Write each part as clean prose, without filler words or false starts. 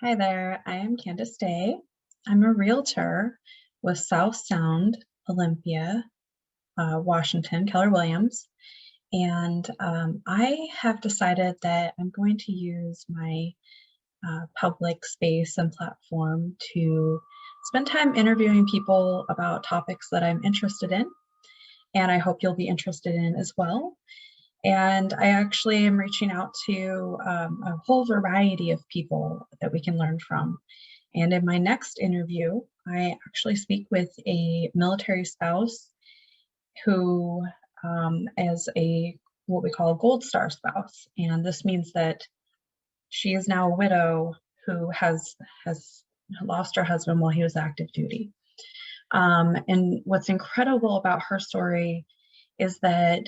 Hi there, I am Candice Day. I'm a realtor with South Sound, Olympia, Washington, Keller Williams. And I have decided that I'm going to use my public space and platform to spend time interviewing people about topics that I'm interested in. And I hope you'll be interested in as well. And I actually am reaching out to a whole variety of people that we can learn from. And in my next interview, I actually speak with a military spouse who is a what we call a gold star spouse. And this means that she is now a widow who has lost her husband while he was active duty. And what's incredible about her story is that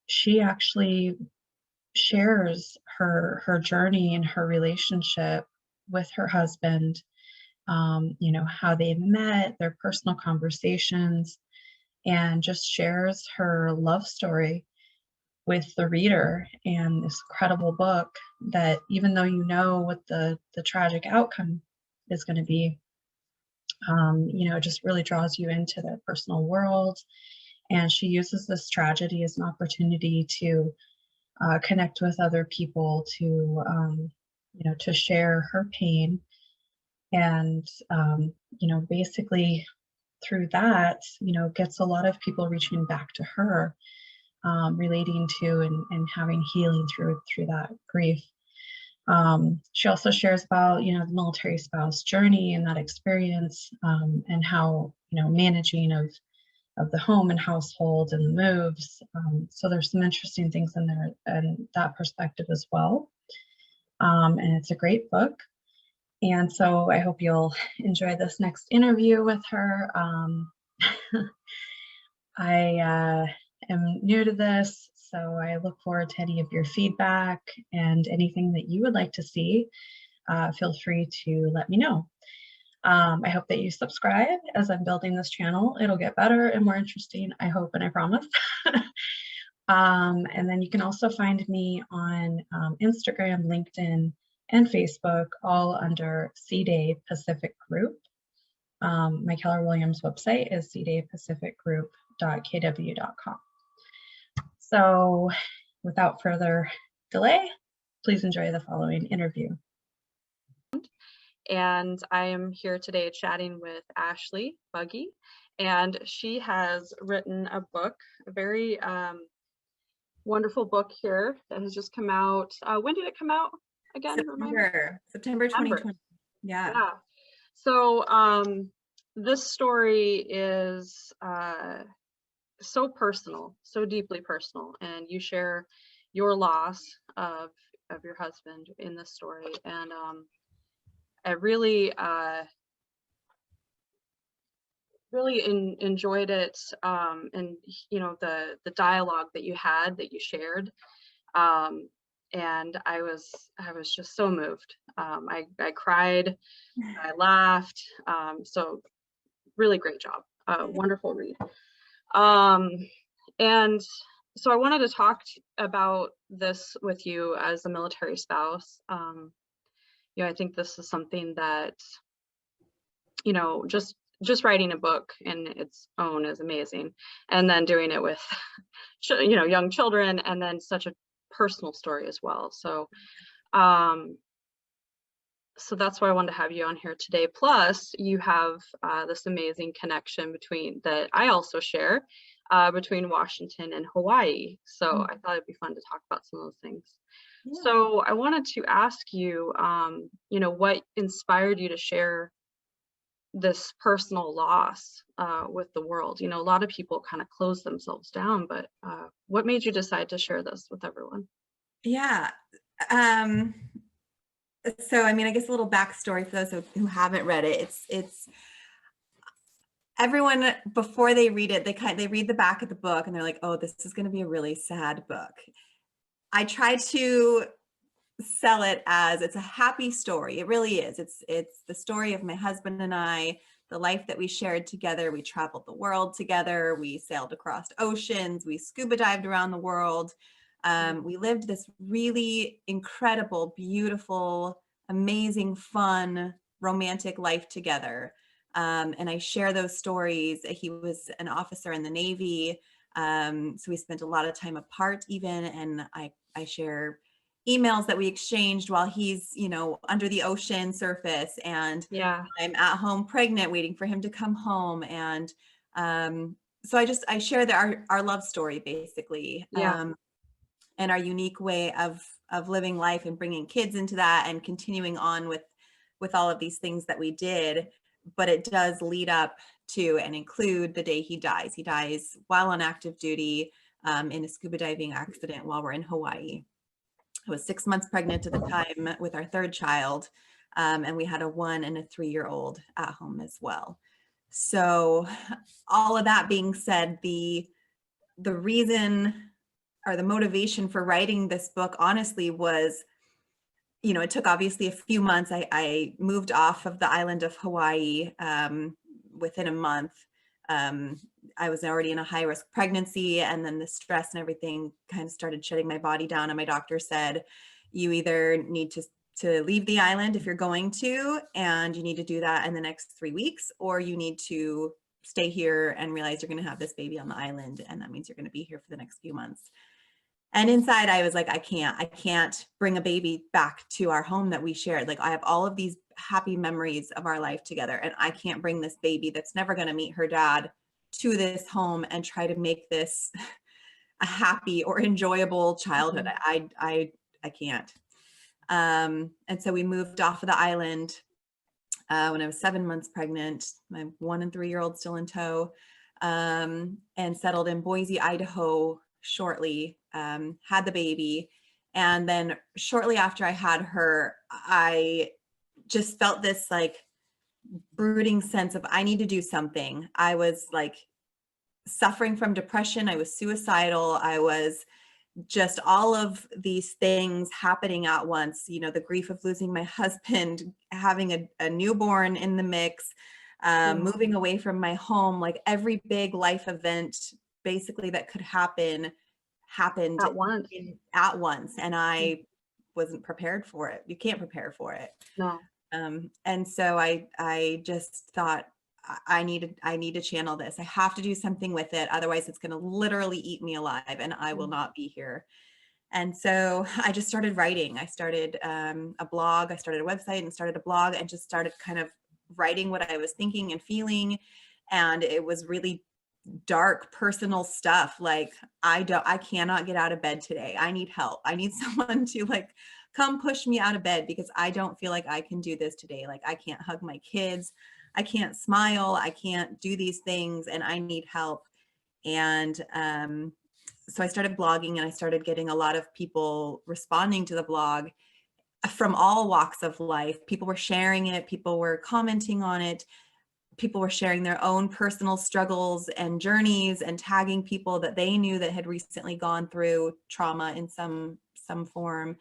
she actually shares her journey and her relationship with her husband, how they met, their personal conversations, and just shares her love story with the reader. And this incredible book that, even though you know what the tragic outcome is going to be, it just really draws you into their personal world. And she uses this tragedy as an opportunity to connect with other people, to share her pain, and basically through that, gets a lot of people reaching back to her, relating to and having healing through that grief. She also shares about the military spouse journey and that experience, and how managing of the home and household and the moves. So there's some interesting things in there and that perspective as well. And it's a great book. And so I hope you'll enjoy this next interview with her. I am new to this, so I look forward to any of your feedback and anything that you would like to see. Feel free to let me know. I hope that you subscribe as I'm building this channel. It'll get better and more interesting, I hope, and I promise. And then you can also find me on Instagram, LinkedIn, and Facebook, all under C-Day Pacific Group. My Keller Williams website is cdaypacificgroup.kw.com. So without further delay, please enjoy the following interview. And I am here today chatting with Ashley Bugge, and she has written a book, a very wonderful book here that has just come out. When did it come out again? September 2020. Yeah. So this story is so personal, so deeply personal, and you share your loss of your husband in this story, and I really enjoyed it, and the dialogue that you had, that you shared, and I was just so moved. I cried, I laughed, so really great job, wonderful read. And so I wanted to talk about this with you as a military spouse. I think this is something that, just writing a book in its own is amazing. And then doing it with, young children, and then such a personal story as well. So, so that's why I wanted to have you on here today. Plus, you have this amazing connection that I also share, between Washington and Hawaii. So I thought it'd be fun to talk about some of those things. Yeah. So I wanted to ask you, what inspired you to share this personal loss with the world? A lot of people kind of close themselves down, but what made you decide to share this with everyone? Yeah. So, I guess a little backstory for those who haven't read it. It's everyone, before they read it, they read the back of the book and they're like, oh, this is going to be a really sad book. I try to sell it as it's a happy story. It really is. It's the story of my husband and I, the life that we shared together. We traveled the world together. We sailed across oceans. We scuba dived around the world. We lived this really incredible, beautiful amazing, fun, romantic life together. And I share those stories. He was an officer in the Navy. So we spent a lot of time apart even. And I share emails that we exchanged while he's, under the ocean surface. And Yeah. I'm at home pregnant, waiting for him to come home. And so I share our love story basically. Yeah. And our unique way of living life and bringing kids into that and continuing on with all of these things that we did. But it does lead up to and include the day he dies. He dies while on active duty in a scuba diving accident while we're in Hawaii. I was 6 months pregnant at the time with our third child, and we had a 1 and a 3-year-old at home as well. So all of that being said, the reason or the motivation for writing this book honestly was, it took obviously a few months. I moved off of the island of Hawaii within a month. I was already in a high risk pregnancy, and then the stress and everything kind of started shutting my body down. And my doctor said, you either need to leave the island if you're going to, and you need to do that in the next 3 weeks, or you need to stay here and realize you're going to have this baby on the island. And that means you're going to be here for the next few months. And inside I was like, I can't bring a baby back to our home that we shared. Like, I have all of these happy memories of our life together, and I can't bring this baby that's never going to meet her dad to this home and try to make this a happy or enjoyable childhood. I can't. And so we moved off of the island when I was 7 months pregnant, my 1 and 3-year-old still in tow, and settled in Boise, Idaho shortly, had the baby. And then shortly after I had her, I just felt this like brooding sense of I need to do something. I was like suffering from depression. I was suicidal. I was just all of these things happening at once, the grief of losing my husband, having a newborn in the mix, moving away from my home, like every big life event basically that could happened At once. at once. And I wasn't prepared for it. You can't prepare for it. No. And so I just thought, I need to channel this. I have to do something with it. Otherwise it's going to literally eat me alive and I will not be here. And so I just started writing. I started a blog. I started a website and started a blog and just started kind of writing what I was thinking and feeling. And it was really dark personal stuff. Like, I cannot get out of bed today. I need help. I need someone to like come push me out of bed because I don't feel like I can do this today. Like, I can't hug my kids. I can't smile. I can't do these things and I need help. And so I started blogging and I started getting a lot of people responding to the blog from all walks of life. People were sharing it. People were commenting on it. People were sharing their own personal struggles and journeys and tagging people that they knew that had recently gone through trauma in some form.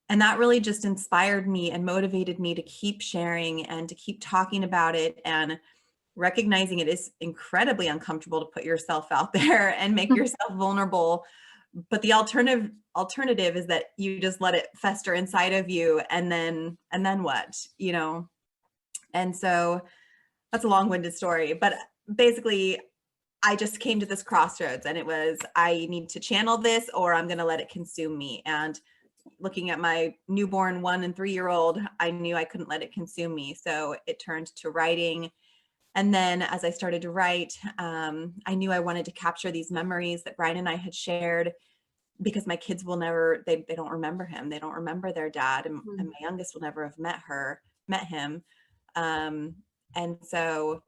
And that really just inspired me and motivated me to keep sharing and to keep talking about it and recognizing it is incredibly uncomfortable to put yourself out there and make yourself vulnerable. But the alternative is that you just let it fester inside of you and then what, And so that's a long-winded story, but basically I just came to this crossroads and it was, I need to channel this or I'm going to let it consume me. And looking at my newborn 1 and 3-year-old, I knew I couldn't let it consume me. So it turned to writing. And then as I started to write, I knew I wanted to capture these memories that Brian and I had shared because my kids will never, they don't remember him. They don't remember their dad. And my youngest will never have met him. And so,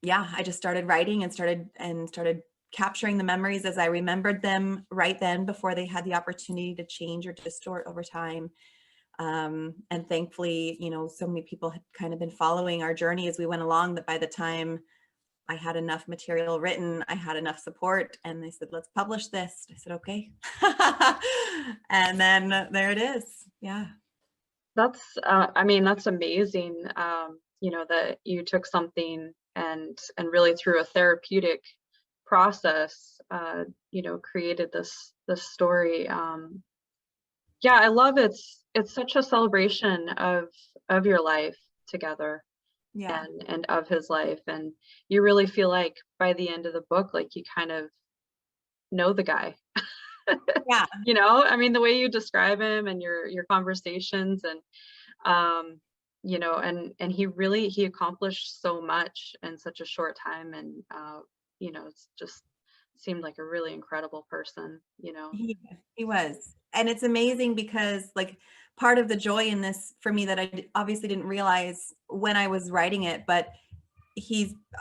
yeah, I just started writing and started capturing the memories as I remembered them right then before they had the opportunity to change or distort over time. And thankfully, so many people had kind of been following our journey as we went along that by the time I had enough material written, I had enough support, and they said, let's publish this. I said, okay. And then there it is. Yeah. That's, that's amazing. That you took something and really through a therapeutic process, created this story. Yeah, I love it's such a celebration of your life together. Yeah. And of his life, and you really feel like by the end of the book, like you kind of know the guy. Yeah. You know, I mean, the way you describe him and your conversations, and you know, and he accomplished so much in such a short time, and you know, it's just seemed like a really incredible person, you know. He was. And it's amazing because like part of the joy in this for me that I obviously didn't realize when I was writing it, but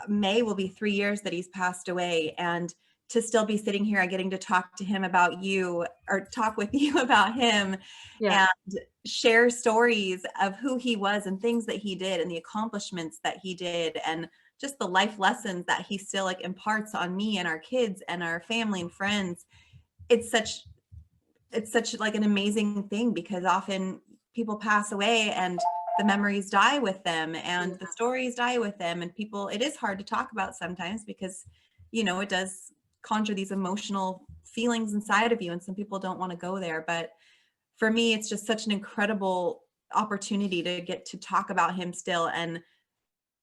May will be 3 years that he's passed away, and to still be sitting here and getting to talk to him about you, or talk with you about him, Yeah. and share stories of who he was and things that he did and the accomplishments that he did, and just the life lessons that he still like imparts on me and our kids and our family and friends. It's such like an amazing thing, because often people pass away and the memories die with them and the stories die with them, and people, it is hard to talk about sometimes because, you know, it does conjure these emotional feelings inside of you, and some people don't want to go there. But for me, it's just such an incredible opportunity to get to talk about him still and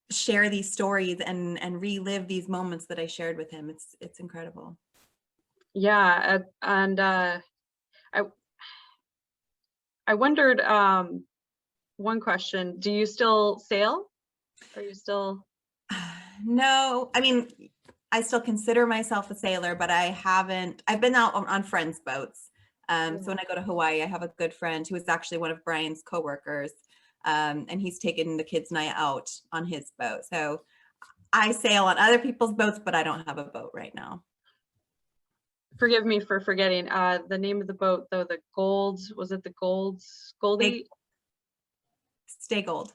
share these stories and relive these moments that I shared with him. It's incredible. Yeah. And I wondered, one question, do you still sail? Are you still? No, I mean, I still consider myself a sailor, but I've been out on friends' boats. So when I go to Hawaii, I have a good friend who is actually one of Brian's coworkers, and he's taken the kids' night out on his boat. So I sail on other people's boats, but I don't have a boat right now. Forgive me for forgetting the name of the boat, though. The Golds, was it the Goldie? Stay Gold.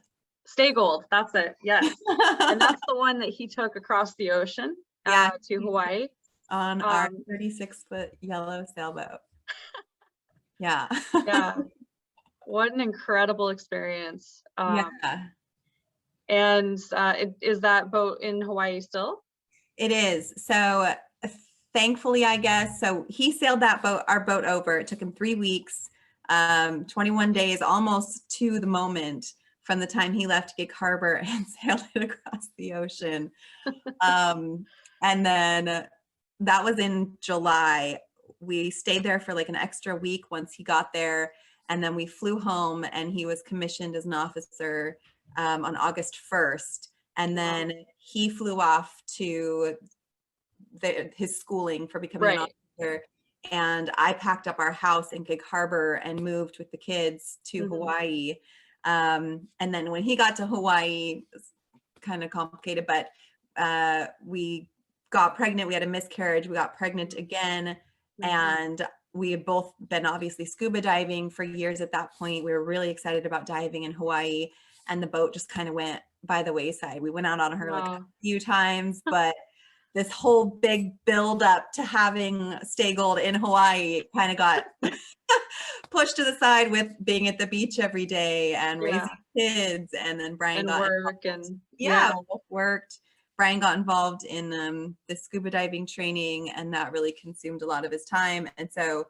Stay Gold, that's it. Yes. And that's the one that he took across the ocean to Hawaii on our 36-foot yellow sailboat. Yeah. Yeah. What an incredible experience. Yeah. And is that boat in Hawaii still? It is. So thankfully, I guess, so he sailed our boat over. It took him 3 weeks, 21 days, almost to the moment from the time he left Gig Harbor and sailed it across the ocean. And then that was in July. We stayed there for like an extra week once he got there. And then we flew home, and he was commissioned as an officer on August 1st. And then he flew off to his schooling for becoming an officer. And I packed up our house in Gig Harbor and moved with the kids to Hawaii. And then when he got to Hawaii, it was kind of complicated, but we got pregnant. We had a miscarriage. We got pregnant again. And we had both been obviously scuba diving for years at that point. We were really excited about diving in Hawaii, and the boat just kind of went by the wayside. We went out on her like a few times, but this whole big build up to having Stay Gold in Hawaii kind of got pushed to the side with being at the beach every day and raising kids. And then Brian got work involved. and we both worked. Brian got involved in the scuba diving training, and that really consumed a lot of his time. And so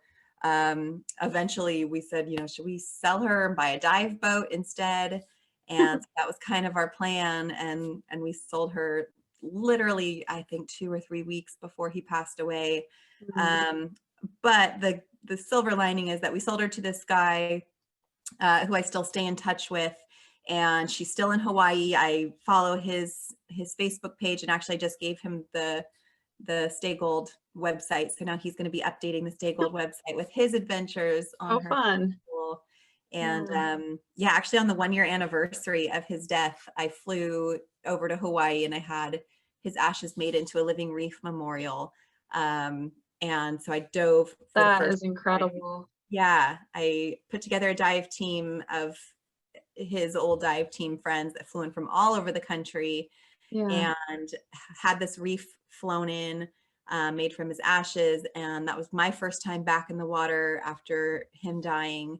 eventually we said, you know, should we sell her and buy a dive boat instead? And that was kind of our plan. And we sold her literally, I think 2 or 3 weeks before he passed away. But the silver lining is that we sold her to this guy who I still stay in touch with, and she's still in Hawaii. I follow his Facebook page, and actually I just gave him the Stay Gold website. So now he's going to be updating the Stay Gold website with his adventures on her fun. school. And actually on the 1-year anniversary of his death, I flew over to Hawaii, and I had his ashes made into a living reef memorial. And so I dove. That is incredible. Yeah, I put together a dive team of his old dive team friends that flew in from all over the country, and had this reef flown in, made from his ashes. And that was my first time back in the water after him dying.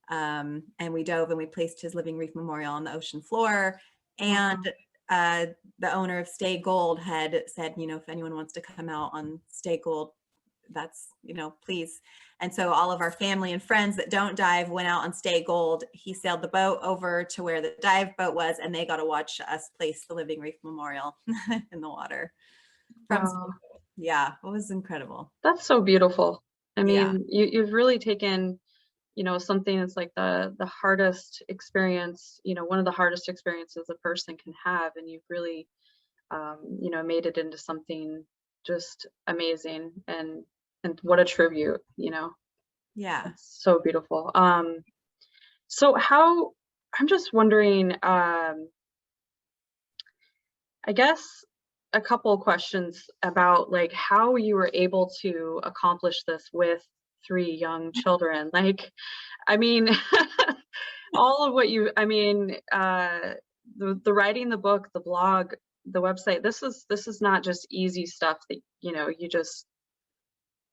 And we dove and we placed his living reef memorial on the ocean floor. And the owner of Stay Gold had said, you know, if anyone wants to come out on Stay Gold, that's, please. And so all of our family and friends that don't dive went out on Stay Gold. He sailed the boat over to where the dive boat was, and they got to watch us place the Living Reef Memorial in the water. Wow. Yeah, it was incredible. That's so beautiful. I Yeah. mean, you've really taken, something that's like the hardest experience, one of the hardest experiences a person can have, and you've really, made it into something just amazing, and what a tribute, Yeah. It's so beautiful. So I'm just wondering, I guess a couple of questions about like how you were able to accomplish this with 3 young children. Like, I mean, all of what the writing the book, the blog, the website, this is not just easy stuff that, you just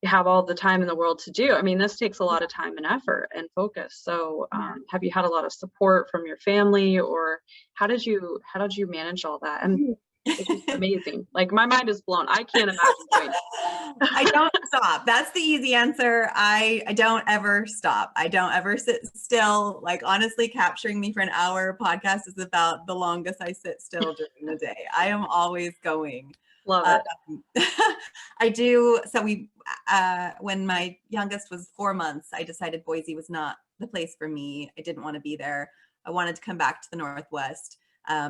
have all the time in the world to do. I mean, this takes a lot of time and effort and focus. So have you had a lot of support from your family, or how did you manage all that? And it's just amazing. Like, my mind is blown. I can't imagine doing it. I don't stop. That's the easy answer. I don't ever stop. I don't ever sit still. Like, honestly, capturing me for an hour podcast is about the longest I sit still during the day. I am always going. Love it. I do. So when my youngest was 4 months, I decided Boise was not the place for me. I didn't want to be there. I wanted to come back to the Northwest.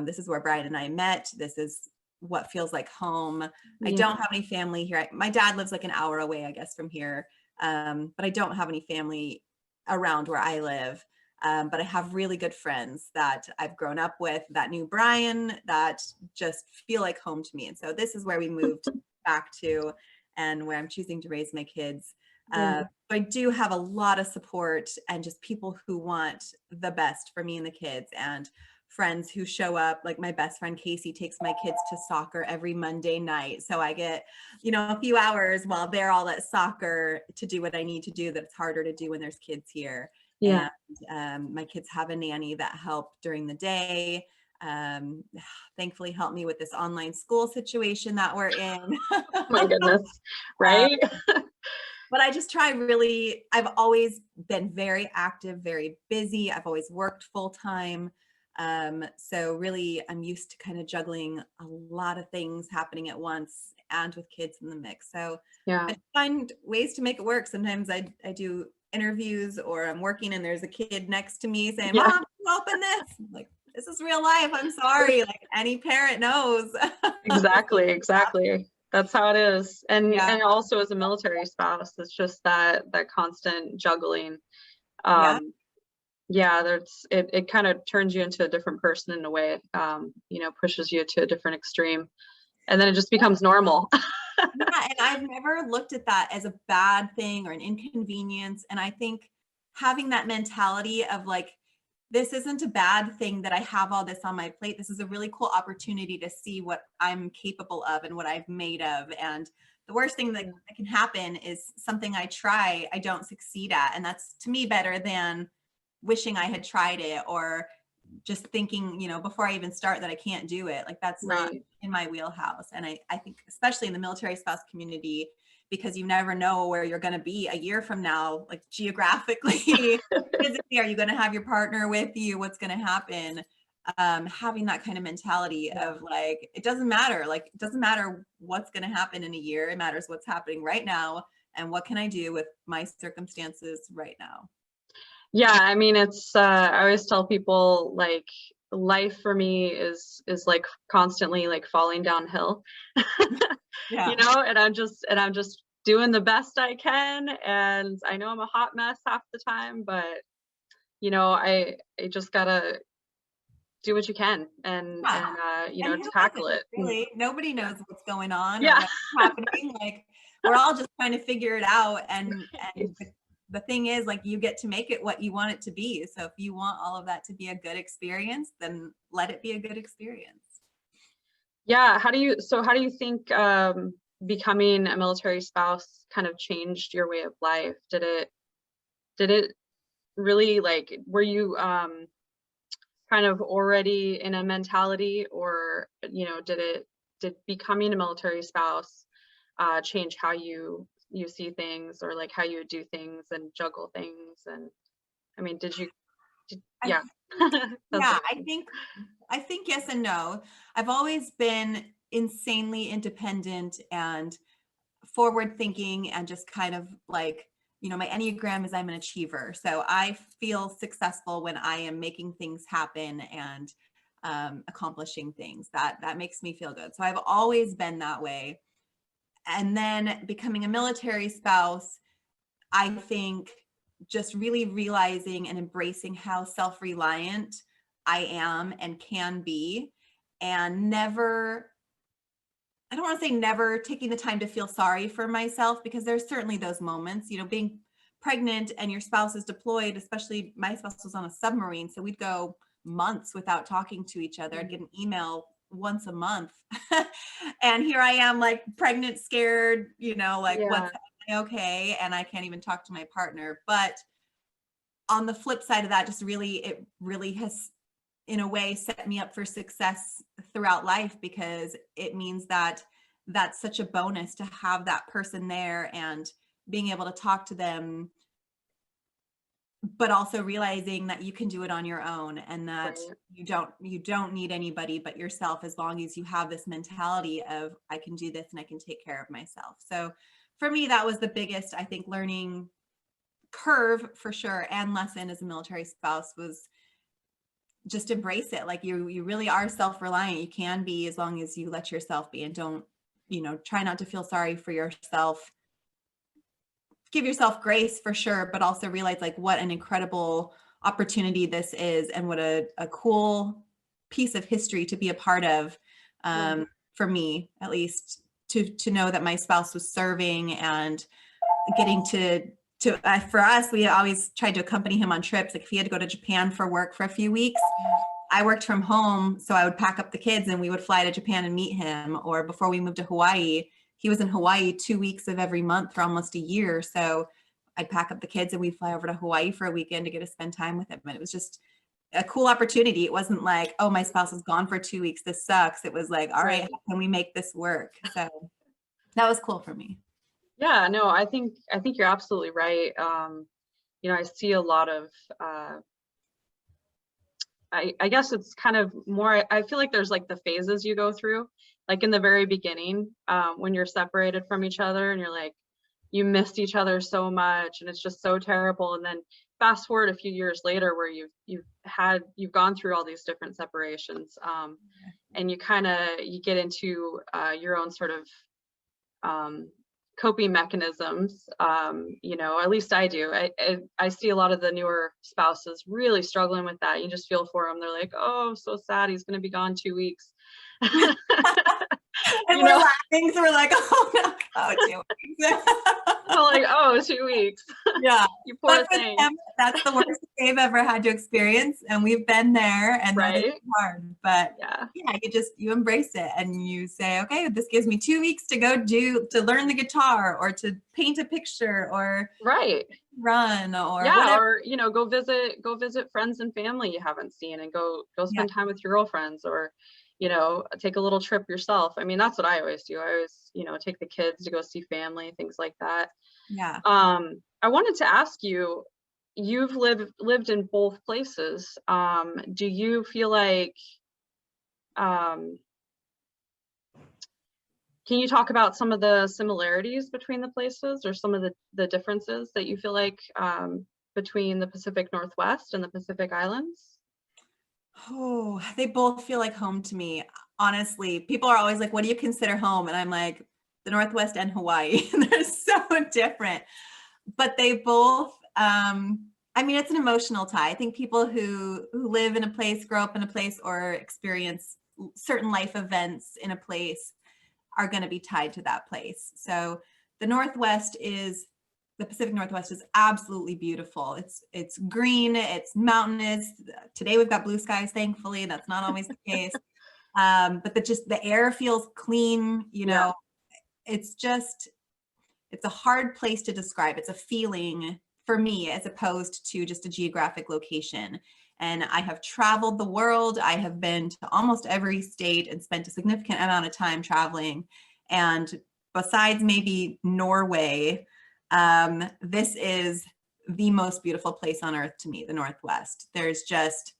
This is where Brian and I met. This is what feels like home. I don't have any family here. My dad lives like an hour away, I guess, from here. But I don't have any family around where I live. But I have really good friends that I've grown up with that knew Brian, that just feel like home to me. And so this is where we moved back to, and where I'm choosing to raise my kids. But I do have a lot of support and just people who want the best for me and the kids, and friends who show up. Like, my best friend Casey takes my kids to soccer every Monday night. So I get, a few hours while they're all at soccer to do what I need to do that it's harder to do when there's kids here. Yeah. And my kids have a nanny that helped during the day. Thankfully helped me with this online school situation that we're in. My goodness. Right. But I just try really, I've always been very active, very busy. I've always worked full time. So really I'm used to kind of juggling a lot of things happening at once and with kids in the mix. So Yeah. I find ways to make it work. Sometimes I do interviews, or I'm working and there's a kid next to me saying, Mom, can you open this? I'm like, this is real life. I'm sorry. Like, any parent knows. Exactly. That's how it is. And also, as a military spouse, it's just that constant juggling. It kind of turns you into a different person in a way, pushes you to a different extreme, and then it just becomes normal. Yeah, and I've never looked at that as a bad thing or an inconvenience. And I think having that mentality of like, this isn't a bad thing that I have all this on my plate. This is a really cool opportunity to see what I'm capable of and what I've made of. And the worst thing that can happen is something I try, I don't succeed at. And that's, to me, better than wishing I had tried it, or just thinking, before I even start, that I can't do it. Like, that's not in my wheelhouse. And I think, especially in the military spouse community, because you never know where you're going to be a year from now, like geographically, physically, are you going to have your partner with you? What's going to happen? Having that kind of mentality of like, it doesn't matter. Like, it doesn't matter what's going to happen in a year. It matters what's happening right now. And what can I do with my circumstances right now? Yeah, I mean, it's I always tell people, like, life for me is like constantly like falling downhill. And I'm just doing the best I can, and I know I'm a hot mess half the time, but I just gotta do what you can, and tackle it. Really, nobody knows what's going on or Yeah. what's happening. Like, we're all just trying to figure it out, and the thing is, like, you get to make it what you want it to be. So if you want all of that to be a good experience, then let it be a good experience. Yeah. How do you think becoming a military spouse kind of changed your way of life? Did it really, like, were you kind of already in a mentality, or did becoming a military spouse change how you you see things, or like how you would do things and juggle things? And I mean, yeah. Yeah, I think yes and no. I've always been insanely independent and forward thinking, and just kind of like, my Enneagram is I'm an achiever. So I feel successful when I am making things happen and accomplishing things. That makes me feel good. So I've always been that way. And then becoming a military spouse, I think just really realizing and embracing how self-reliant I am and can be, and I don't want to say never taking the time to feel sorry for myself, because there's certainly those moments, being pregnant and your spouse is deployed, especially my spouse was on a submarine. So we'd go months without talking to each other. I'd get an email once a month. And here I am, like pregnant, scared, like what's okay. And I can't even talk to my partner. But on the flip side of that, it really has in a way set me up for success throughout life, because it means that that's such a bonus to have that person there and being able to talk to them, but also realizing that you can do it on your own, and that you don't need anybody but yourself, as long as you have this mentality of I can do this and I can take care of myself. So for me, that was the biggest, I think, learning curve for sure, and lesson as a military spouse, was just embrace it. Like you really are self-reliant. You can be, as long as you let yourself be, and don't, try not to feel sorry for yourself. Give yourself grace for sure, but also realize like what an incredible opportunity this is, and what a cool piece of history to be a part of, for me, at least, to know that my spouse was serving and getting to for us, we always tried to accompany him on trips. Like if he had to go to Japan for work for a few weeks, I worked from home, so I would pack up the kids and we would fly to Japan and meet him. Or before we moved to Hawaii, he was in Hawaii 2 weeks of every month for almost a year. So I'd pack up the kids and we'd fly over to Hawaii for a weekend to get to spend time with him. And it was just a cool opportunity. It wasn't like, oh, my spouse is gone for 2 weeks, this sucks. It was like, all right, how can we make this work? So that was cool for me. Yeah, no, I think you're absolutely right. I see a lot of, I guess it's kind of more, I feel like there's like the phases you go through, like in the very beginning, when you're separated from each other and you're like, you missed each other so much and it's just so terrible. And then fast forward a few years later, where you've gone through all these different separations, and you get into your own sort of coping mechanisms. At least I do. I see a lot of the newer spouses really struggling with that. You just feel for them. They're like, oh, so sad, he's going to be gone 2 weeks. And we're laughing, so we're like, oh no, 2 weeks. I'm like, oh, 2 weeks. Yeah. You poor thing. Them, that's the worst they've ever had to experience, and we've been there, and that is hard. But yeah, you embrace it and you say, okay, this gives me 2 weeks to go to learn the guitar, or to paint a picture, or run, or whatever. Or go visit friends and family you haven't seen, and go spend time with your girlfriends, or take a little trip yourself. I mean, that's what I always do. I always, take the kids to go see family, things like that. Yeah. I wanted to ask you, you've lived in both places. Do you feel like, can you talk about some of the similarities between the places, or some of the differences that you feel like, between the Pacific Northwest and the Pacific Islands? Oh, they both feel like home to me. Honestly, people are always like, what do you consider home? And I'm like, the Northwest and Hawaii. They're so different, but they both, it's an emotional tie. I think people who live in a place, grow up in a place, or experience certain life events in a place are going to be tied to that place. So the Pacific Northwest is absolutely beautiful. It's green, it's mountainous. Today we've got blue skies, thankfully. That's not always the case. But the air feels clean, It's a hard place to describe. It's a feeling for me, as opposed to just a geographic location. And I have traveled the world. I have been to almost every state and spent a significant amount of time traveling. And besides maybe Norway, this is the most beautiful place on earth to me, the Northwest. There's just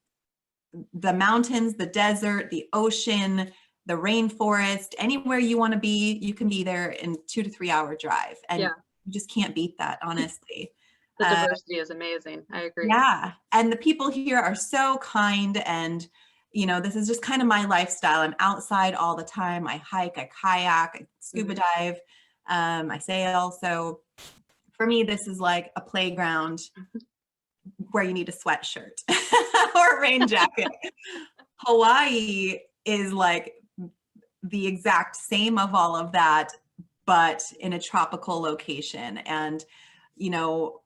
the mountains, the desert, the ocean, the rainforest. Anywhere you want to be, you can be there in 2 to 3 hour drive. And Yeah. you just can't beat that, honestly. The diversity is amazing. I agree. Yeah. And the people here are so kind. And, you know, this is just kind of my lifestyle. I'm outside all the time. I hike, I kayak, I scuba dive, I sail. So for me, this is like a playground where you need a sweatshirt or a rain jacket. Hawaii is like the exact same of all of that, but in a tropical location. And, you know,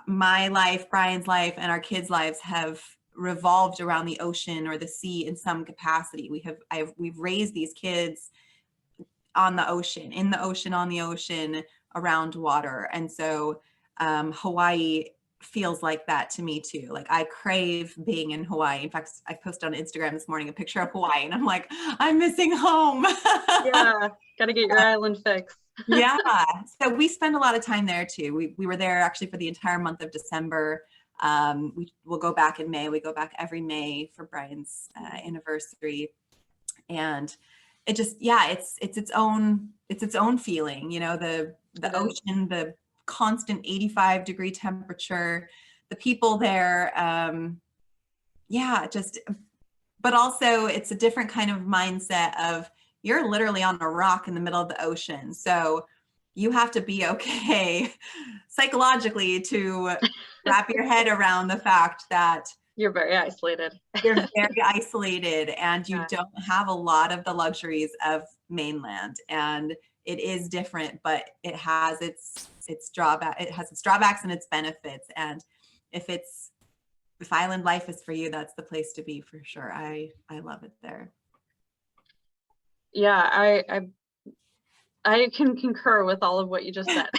my life, Brian's life, and our kids' lives have revolved around the ocean or the sea in some capacity. We've raised these kids on the ocean, in the ocean, on the ocean, around water. And so Hawaii feels like that to me too. Like I crave being in Hawaii. In fact, I posted on Instagram this morning a picture of Hawaii and I'm like, I'm missing home. Yeah, gotta get your island fixed. Yeah. So we spend a lot of time there too. We were there actually for the entire month of December. We'll go back in May. We go back every May for Brian's anniversary. And it just, yeah, it's its own feeling, you know, the ocean, the constant 85-degree temperature, the people there. Yeah, just, but also it's a different kind of mindset of you're literally on a rock in the middle of the ocean. So you have to be okay psychologically to wrap your head around the fact that you're very isolated. You're very isolated and you don't have a lot of the luxuries of mainland. And it is different, but it has its drawback. It has its drawbacks and its benefits. And if island life is for you, that's the place to be for sure. I love it there. Yeah, I can concur with all of what you just said.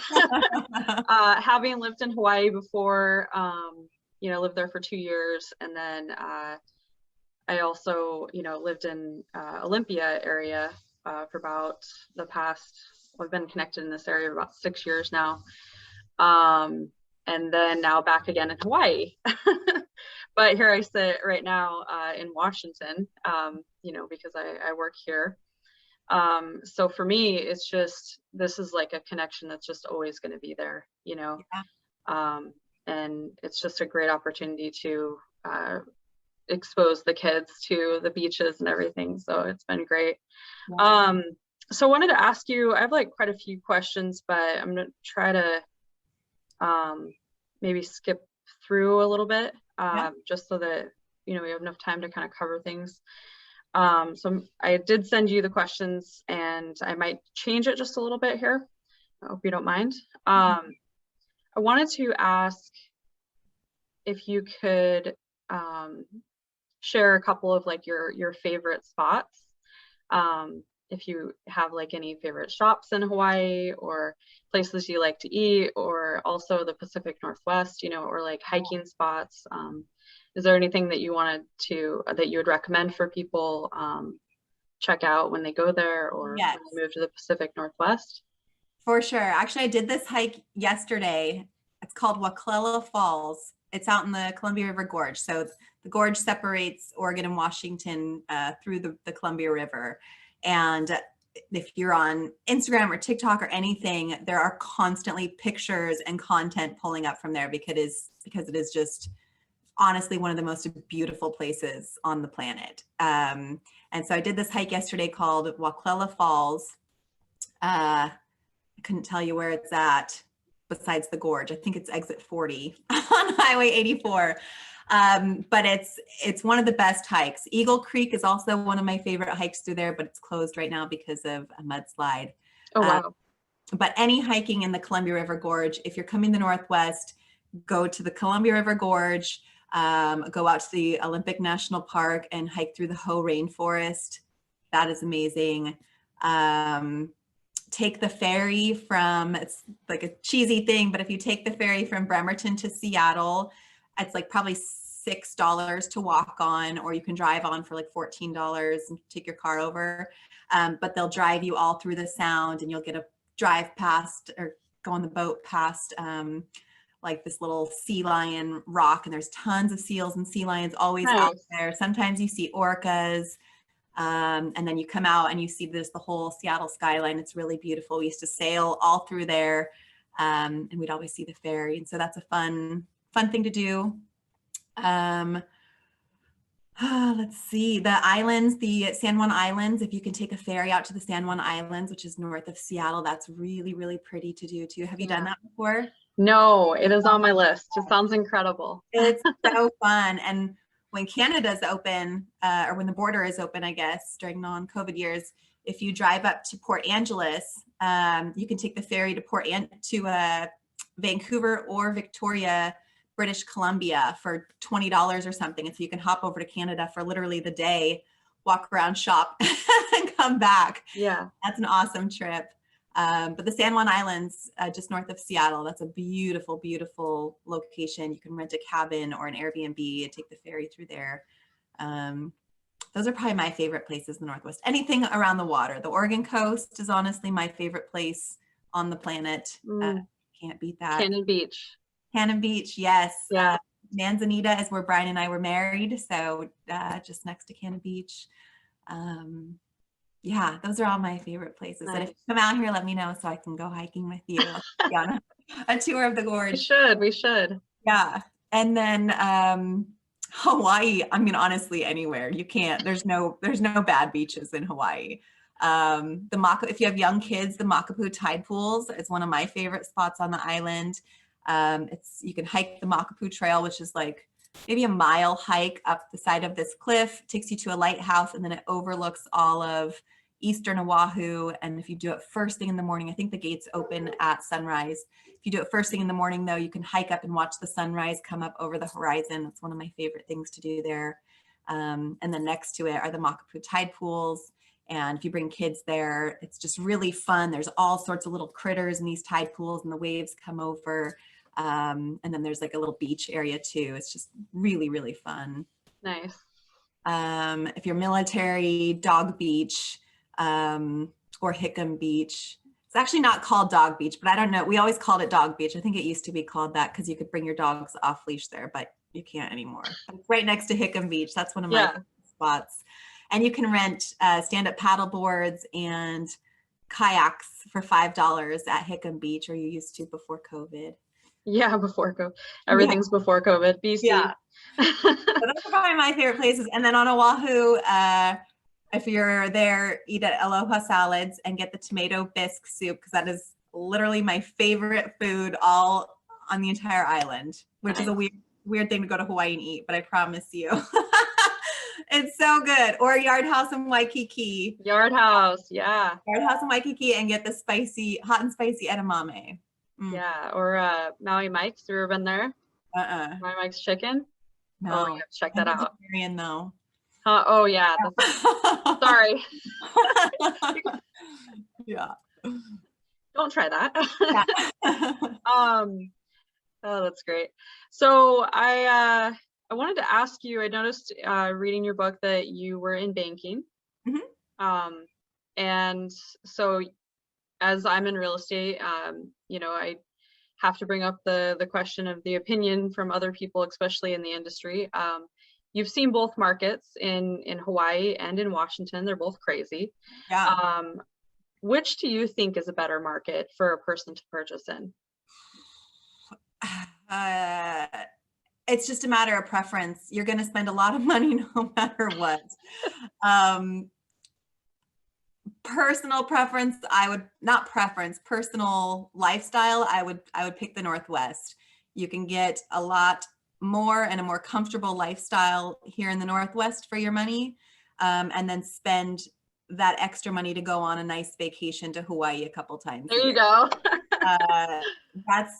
Having lived in Hawaii before, you know, lived there for 2 years, and then I also, you know, lived in Olympia area for about the past. I've been connected in this area for about 6 years now, and then now back again in Hawaii. But here I sit right now in Washington, you know, because I work here. So for me, it's just, this is like a connection that's just always going to be there, you know. Yeah. And it's just a great opportunity to expose the kids to the beaches and everything. So it's been great. Yeah. So I wanted to ask you, I have like quite a few questions, but I'm going to try to maybe skip through a little bit, just so that, you know, we have enough time to kind of cover things. So I did send you the questions and I might change it just a little bit here. I hope you don't mind. I wanted to ask if you could share a couple of like your favorite spots. If you have like any favorite shops in Hawaii or places you like to eat, or also the Pacific Northwest, you know, or like hiking spots. Is there anything that you wanted to, that you would recommend for people check out when they go there, or when they move to the Pacific Northwest? For sure. Actually, I did this hike yesterday. It's called Waklela Falls. It's out in the Columbia River Gorge. So the gorge separates Oregon and Washington through the Columbia River. And if you're on Instagram or TikTok or anything, there are constantly pictures and content pulling up from there because it is just honestly one of the most beautiful places on the planet. And so I did this hike yesterday called Waklela Falls. I couldn't tell you where it's at besides the gorge. I think it's exit 40 on Highway 84. But it's one of the best hikes. Eagle Creek is also one of my favorite hikes through there, but it's closed right now because of a mudslide. Oh, wow. But any hiking in the Columbia River Gorge, if you're coming to the Northwest, go to the Columbia River Gorge, go out to the Olympic National Park and hike through the Hoh Rainforest. That is amazing. Take the ferry from, it's like a cheesy thing, but if you take the ferry from Bremerton to Seattle, it's like probably $6 to walk on, or you can drive on for like $14 and take your car over. But they'll drive you all through the sound and you'll get a drive past or go on the boat past like this little sea lion rock, and there's tons of seals and sea lions always out Nice. there. Sometimes you see orcas. And then you come out and you see there's the whole Seattle skyline. It's really beautiful. We used to sail all through there, and we'd always see the ferry. And so that's a fun thing to do. Let's see, the islands, the San Juan Islands, if you can take a ferry out to the San Juan Islands, which is north of Seattle, that's really, really pretty to do too. Have you done that before? No, it is on my list. It sounds incredible. It's so fun. And when Canada's open, or when the border is open, I guess, during non-COVID years, if you drive up to Port Angeles, you can take the ferry to Vancouver or Victoria, British Columbia for $20 or something. And so you can hop over to Canada for literally the day, walk around, shop, and come back. Yeah. That's an awesome trip. But the San Juan Islands, just north of Seattle, that's a beautiful, beautiful location. You can rent a cabin or an Airbnb and take the ferry through there. Those are probably my favorite places in the Northwest. Anything around the water. The Oregon coast is honestly my favorite place on the planet. Can't beat that. Cannon Beach. Cannon Beach, yes. Yeah. Manzanita is where Brian and I were married, so just next to Cannon Beach. Yeah, those are all my favorite places. Nice. And if you come out here, let me know so I can go hiking with you on a tour of the gorge. We should. Yeah. And then Hawaii, I mean, honestly, anywhere. You can't, there's no bad beaches in Hawaii. If you have young kids, the Makapu tide pools is one of my favorite spots on the island. You can hike the Makapu Trail, which is like maybe a mile hike up the side of this cliff, takes you to a lighthouse, and then it overlooks all of eastern Oahu. And if you do it first thing in the morning, I think the gates open at sunrise. If you do it first thing in the morning, though, you can hike up and watch the sunrise come up over the horizon. That's one of my favorite things to do there. And then next to it are the Makapu tide pools. And if you bring kids there, it's just really fun. There's all sorts of little critters in these tide pools, and the waves come over. And then there's like a little beach area too. It's just really, really fun. Nice. If you're military, Dog Beach, or Hickam Beach. It's actually not called Dog Beach, but I don't know. We always called it Dog Beach. I think it used to be called that because you could bring your dogs off leash there, but you can't anymore. It's right next to Hickam Beach. That's one of my spots. And you can rent stand-up paddle boards and kayaks for $5 at Hickam Beach, or you used to before COVID. Yeah, before COVID. Everything's before COVID. BC. Yeah. So those are probably my favorite places. And then on Oahu, if you're there, eat at Aloha Salads and get the tomato bisque soup, because that is literally my favorite food all on the entire island, which is a weird thing to go to Hawaii and eat, but I promise you. It's so good. Or Yard House in Waikiki. Yard House, yeah. Yard House in Waikiki and get the hot and spicy edamame. Yeah, or Maui Mike's. Have you ever been there? Maui Mike's Chicken? No. Oh, you have to check that out. Vegetarian though. Oh yeah. Sorry. Yeah. Don't try that. Yeah. Oh, that's great. So I wanted to ask you, I noticed reading your book that you were in banking. Mm-hmm. And so as I'm in real estate, I have to bring up the question of the opinion from other people, especially in the industry. You've seen both markets in Hawaii and in Washington. They're both crazy. Yeah. Which do you think is a better market for a person to purchase in? It's just a matter of preference. You're going to spend a lot of money no matter what. Personal preference, personal lifestyle, I would pick the Northwest. You can get a lot more and a more comfortable lifestyle here in the Northwest for your money, and then spend that extra money to go on a nice vacation to Hawaii a couple times. There you go.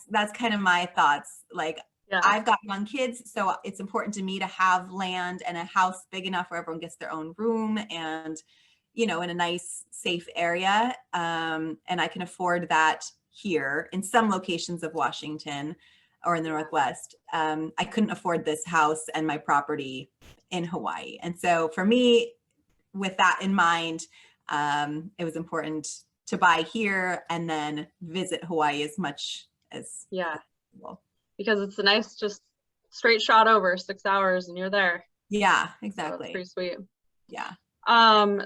That's kind of my thoughts. Like, yeah. I've got young kids, so it's important to me to have land and a house big enough where everyone gets their own room and, in a nice, safe area. And I can afford that here in some locations of Washington or in the Northwest. I couldn't afford this house and my property in Hawaii. And so for me, with that in mind, it was important to buy here and then visit Hawaii as much as Yeah, possible. because it's a nice, just straight shot over 6 hours and you're there. Yeah, So exactly. it's pretty sweet. Yeah.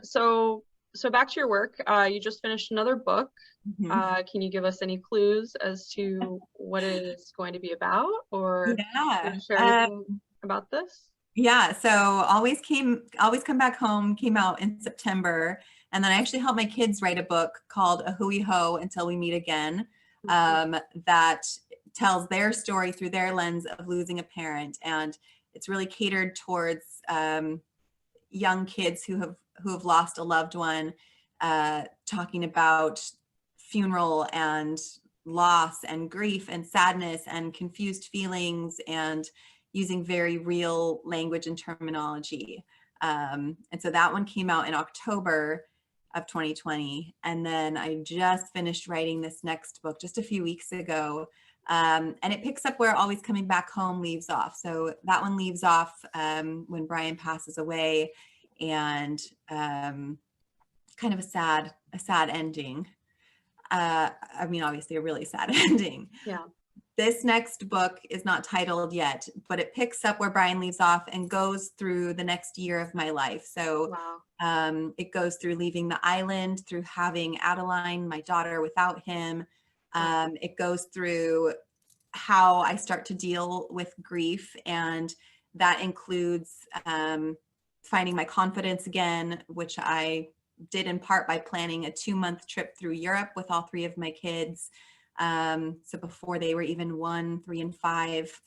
So back to your work. You just finished another book. Mhm. Can you give us any clues as to what it is going to be about, or can you share Yeah. anything about this? Yeah, so always come back home came out in September, and then I actually helped my kids write a book called A Hui Ho Until We Meet Again, that tells their story through their lens of losing a parent, and it's really catered towards young kids who have lost a loved one, talking about funeral and loss and grief and sadness and confused feelings, and using very real language and terminology. And so that one came out in October of 2020. And then I just finished writing this next book just a few weeks ago. And it picks up where Always Coming Back Home leaves off. So that one leaves off when Brian passes away, and kind of a sad ending. I mean, obviously a really sad ending. Yeah. This next book is not titled yet, but it picks up where Brian leaves off and goes through the next year of my life. So Wow. it goes through leaving the island, through having Adeline, my daughter, without him. It goes through how I start to deal with grief, and that includes finding my confidence again, which I did in part by planning a 2-month trip through Europe with all 3 of my kids. So before they were even 1, 3, and 5,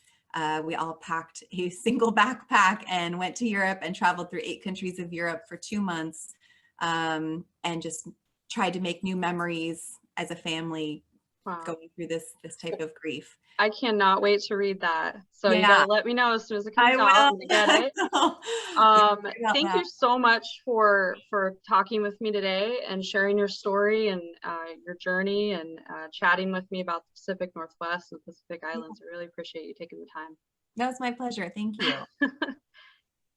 we all packed a single backpack and went to Europe and traveled through 8 countries of Europe for 2 months, and just tried to make new memories as a family Wow. going through this type of grief. I cannot wait to read that. So you Yeah. gotta let me know as soon as it comes I out will. and get it. Thank you so much for talking with me today and sharing your story and your journey, and chatting with me about the Pacific Northwest and Pacific Islands. I really appreciate you taking the time. That was my pleasure. Thank you.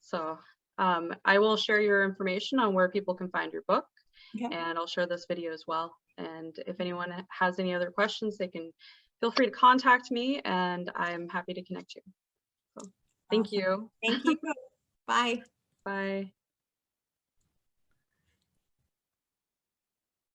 So I will share your information on where people can find your book, Okay. and I'll share this video as well. And if anyone has any other questions, they can feel free to contact me, and I'm happy to connect you. So thank Awesome. you. Thank you. Bye. Bye.